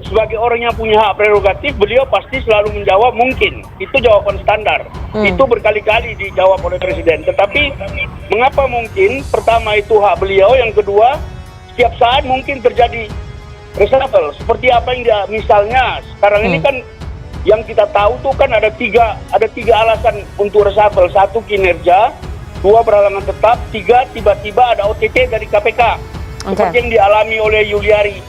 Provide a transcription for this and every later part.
sebagai orang yang punya hak prerogatif, beliau pasti selalu menjawab mungkin. Itu jawaban standar. Itu berkali-kali dijawab oleh Presiden. Tetapi mengapa mungkin? Pertama itu hak beliau, yang kedua setiap saat mungkin terjadi reshuffle. Seperti apa yang dia, misalnya sekarang ini kan yang kita tahu tuh kan ada tiga alasan untuk reshuffle. Satu, kinerja. Dua, berhalangan tetap. Tiga, tiba-tiba ada OTT dari KPK. Seperti yang dialami oleh Yuliari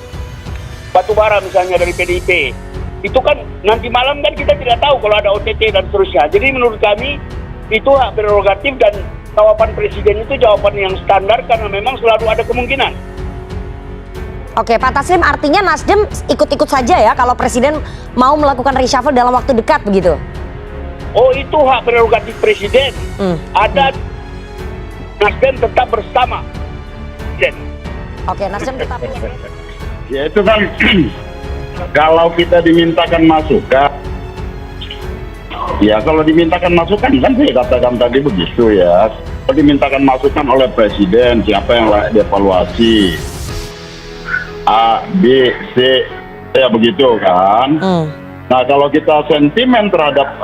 Batubara misalnya dari PDIP. Itu kan nanti malam kan kita tidak tahu kalau ada OTT dan seterusnya. Jadi menurut kami itu hak prerogatif, dan jawaban Presiden itu jawaban yang standar karena memang selalu ada kemungkinan. Oke, Pak Taslim, artinya Nasdem ikut-ikut saja ya kalau Presiden mau melakukan reshuffle dalam waktu dekat begitu? Oh, itu hak prerogatif Presiden. Ada Nasdem tetap bersama Presiden. Oke, Nasdem tetap. Ya itu kan kalau kita dimintakan masukan, ya kalau dimintakan masukan kan saya katakan tadi begitu ya. Kalau dimintakan masukan oleh Presiden, siapa yang layak dievaluasi? A, B, C, ya begitu kan. Nah kalau kita sentimen terhadap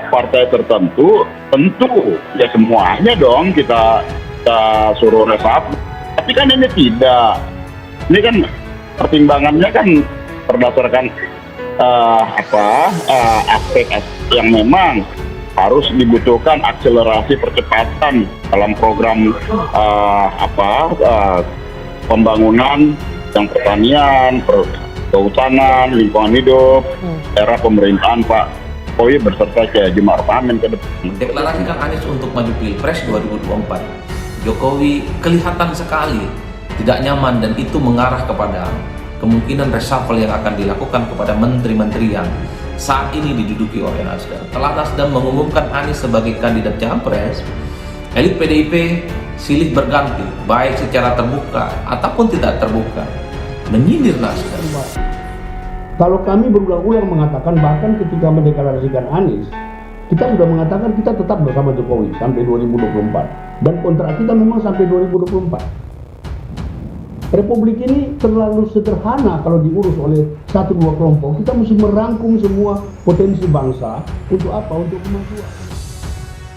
partai tertentu, tentu ya semuanya dong kita suruh reshuffle. Tapi kan ini tidak. Ini kan pertimbangannya kan berdasarkan aspek yang memang harus dibutuhkan akselerasi percepatan dalam program pembangunan yang pertanian, kehutanan, lingkungan hidup, era pemerintahan Pak Jokowi beserta Kiai Haji Ma'ruf Amin ke depan. Deklarasikan Anies untuk maju Pilpres 2024. Jokowi kelihatan sekali tidak nyaman, dan itu mengarah kepada kemungkinan reshuffle yang akan dilakukan kepada menteri-menteri yang saat ini diduduki oleh Nasdem. Setelah Nasdem mengumumkan Anies sebagai kandidat Capres, elit PDIP silih berganti, baik secara terbuka ataupun tidak terbuka, menyindir Nasdem. Kalau kami berulang-ulang mengatakan, bahkan ketika mendeklarasikan Anies, kita sudah mengatakan kita tetap bersama Jokowi sampai 2024, dan kontrak kita memang sampai 2024. Republik ini terlalu sederhana kalau diurus oleh satu dua kelompok. Kita mesti merangkum semua potensi bangsa untuk apa? Untuk kemajuan.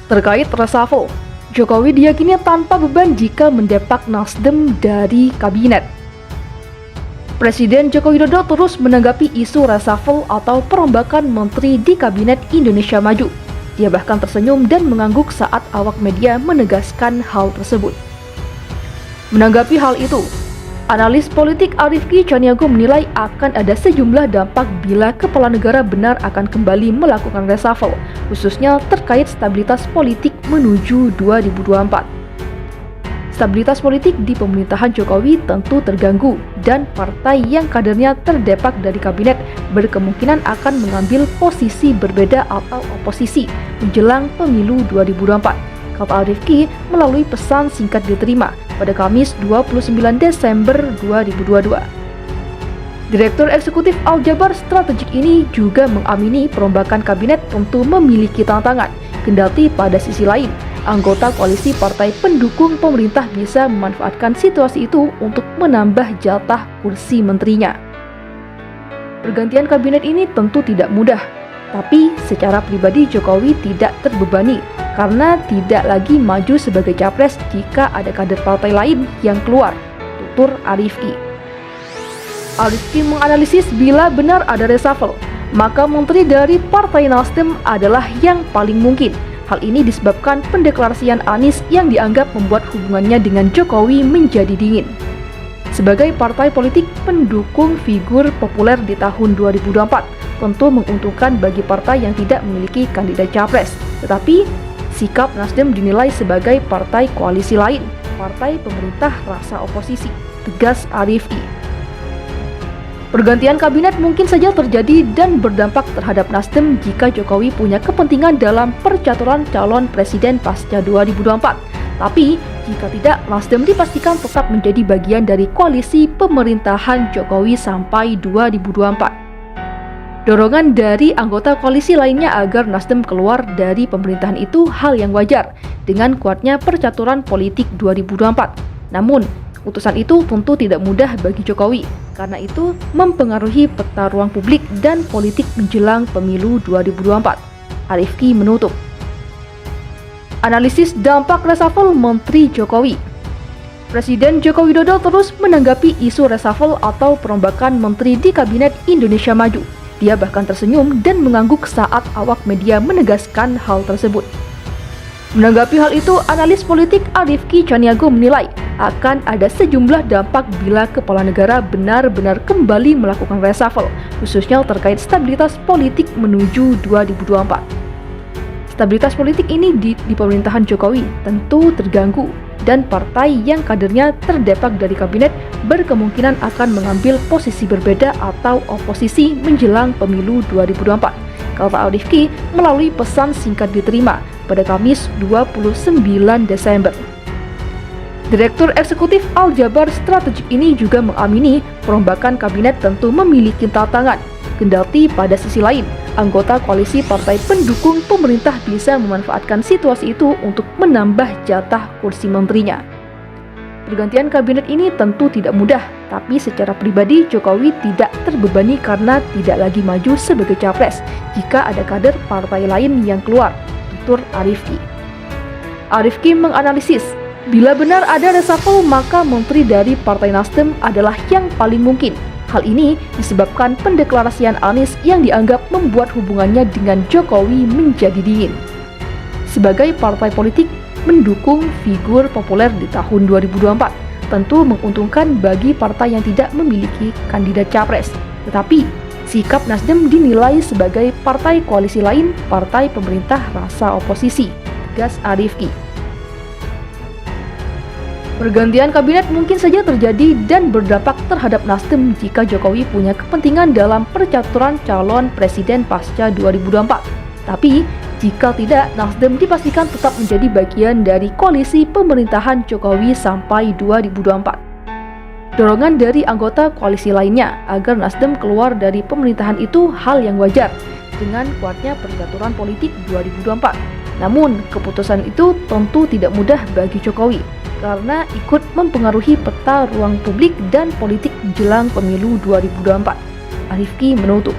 Terkait reshuffle, Jokowi diyakini tanpa beban jika mendepak Nasdem dari kabinet. Presiden Joko Widodo terus menanggapi isu reshuffle atau perombakan menteri di Kabinet Indonesia Maju. Dia bahkan tersenyum dan mengangguk saat awak media menegaskan hal tersebut. Menanggapi hal itu, analis politik Arifki Caniago menilai akan ada sejumlah dampak bila kepala negara benar akan kembali melakukan reshuffle, khususnya terkait stabilitas politik menuju 2024. Stabilitas politik di pemerintahan Jokowi tentu terganggu, dan partai yang kadernya terdepak dari kabinet berkemungkinan akan mengambil posisi berbeda atau oposisi menjelang pemilu 2024, kata Arifki melalui pesan singkat diterima pada Kamis 29 Desember 2022. Direktur Eksekutif Aljabar Strategik ini juga mengamini perombakan kabinet tentu memiliki tantangan, kendati pada sisi lain, anggota koalisi partai pendukung pemerintah bisa memanfaatkan situasi itu untuk menambah jatah kursi menterinya. Pergantian kabinet ini tentu tidak mudah, tapi secara pribadi Jokowi tidak terbebani karena tidak lagi maju sebagai capres jika ada kader partai lain yang keluar, tutur Arifki. Arifki menganalisis bila benar ada reshuffle, maka menteri dari Partai Nasdem adalah yang paling mungkin. Hal ini disebabkan pendeklarasian Anies yang dianggap membuat hubungannya dengan Jokowi menjadi dingin. Sebagai partai politik pendukung figur populer di tahun 2024, tentu menguntungkan bagi partai yang tidak memiliki kandidat capres. Tetapi, sikap Nasdem dinilai sebagai partai koalisi lain, partai pemerintah rasa oposisi, tegas Arifki. Pergantian kabinet mungkin saja terjadi dan berdampak terhadap Nasdem jika Jokowi punya kepentingan dalam percaturan calon presiden pasca 2024. Tapi, jika tidak, Nasdem dipastikan tetap menjadi bagian dari koalisi pemerintahan Jokowi sampai 2024. Dorongan dari anggota koalisi lainnya agar Nasdem keluar dari pemerintahan itu hal yang wajar dengan kuatnya percaturan politik 2024. Namun, Putusan itu tentu tidak mudah bagi Jokowi, karena itu mempengaruhi peta ruang publik dan politik menjelang pemilu 2024. Arifki menutup. Analisis dampak reshuffle Menteri Jokowi. Presiden Joko Widodo terus menanggapi isu reshuffle atau perombakan menteri di Kabinet Indonesia Maju. Dia bahkan tersenyum dan mengangguk saat awak media menegaskan hal tersebut. Menanggapi hal itu, analis politik Arifki Caniago menilai akan ada sejumlah dampak bila kepala negara benar-benar kembali melakukan reshuffle, khususnya terkait stabilitas politik menuju 2024. Stabilitas politik ini di pemerintahan Jokowi tentu terganggu, dan partai yang kadernya terdepak dari kabinet berkemungkinan akan mengambil posisi berbeda atau oposisi menjelang pemilu 2024, kata Arifki melalui pesan singkat diterima pada Kamis 29 Desember. Direktur Eksekutif Al-Jabar Strategik ini juga mengamini perombakan kabinet tentu memiliki tantangan. Kendati pada sisi lain, anggota koalisi partai pendukung pemerintah bisa memanfaatkan situasi itu untuk menambah jatah kursi menterinya. Pergantian kabinet ini tentu tidak mudah, tapi secara pribadi Jokowi tidak terbebani karena tidak lagi maju sebagai capres jika ada kader partai lain yang keluar, tutur Arifki. Arifki menganalisis, bila benar ada reshuffle maka menteri dari Partai Nasdem adalah yang paling mungkin. Hal ini disebabkan pendeklarasian Anies yang dianggap membuat hubungannya dengan Jokowi menjadi dingin. Sebagai partai politik mendukung figur populer di tahun 2024, tentu menguntungkan bagi partai yang tidak memiliki kandidat capres. Tetapi, sikap Nasdem dinilai sebagai partai koalisi lain, partai pemerintah rasa oposisi, tegas Arifki. Pergantian kabinet mungkin saja terjadi dan berdampak terhadap Nasdem jika Jokowi punya kepentingan dalam percaturan calon presiden pasca 2024. Tapi, jika tidak, Nasdem dipastikan tetap menjadi bagian dari koalisi pemerintahan Jokowi sampai 2024. Dorongan dari anggota koalisi lainnya agar Nasdem keluar dari pemerintahan itu hal yang wajar dengan kuatnya percaturan politik 2024. Namun, keputusan itu tentu tidak mudah bagi Jokowi karena ikut mempengaruhi peta ruang publik dan politik menjelang pemilu 2024. Arifki menutup.